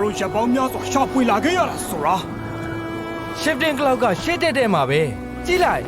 တို့ရပ်ပေါင်းများစွာရှာဖွေလာခဲ့ရတာဆိုတာ Shifting Cloud ကရှေ့တက်တဲ့မှာပဲကြည့်လိုက်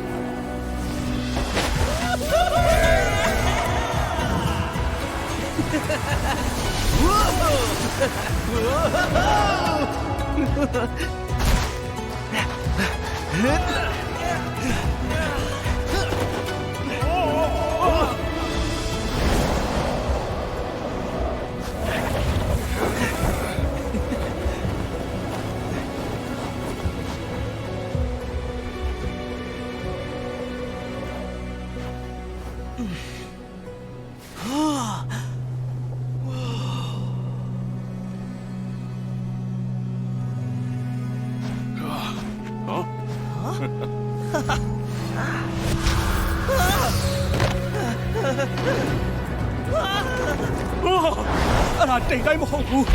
အဲ့ဒါတိတ်တိုင်းမဟုတ်ဘူး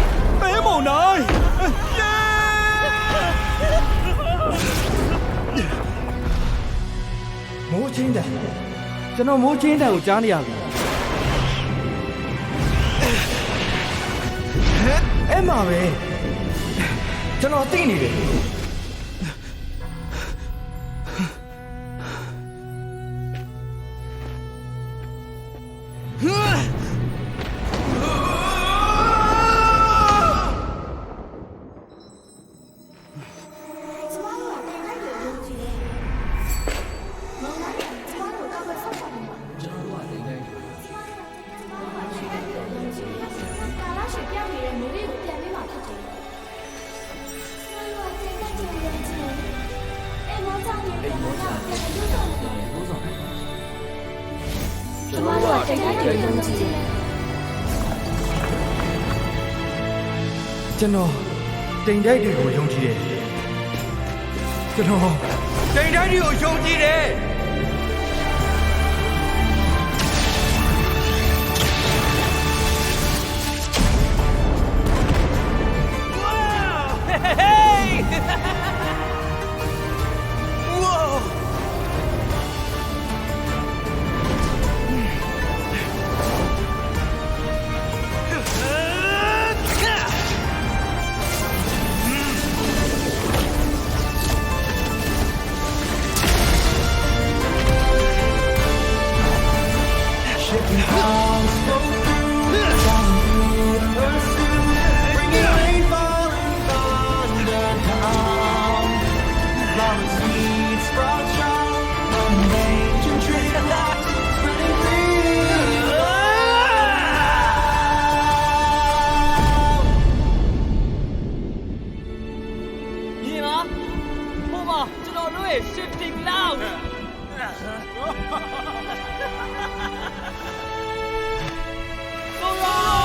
ပဲမုံနိုင်မိုးချင်းတယ်ကျွန်တော်မိုးချင်းတယ်ကိုကြားနေရပြီအဲ့မှာပဲကျွန်တော်သိနေတယ်ကျွန်တော်တိမ်တိုက်တွေကိုယုံကြည်တယ်ကျွန်တော်တိမ်တိုက်တွေကိုယုံကြည်တယ်Shifting Cloud ဆိုရာ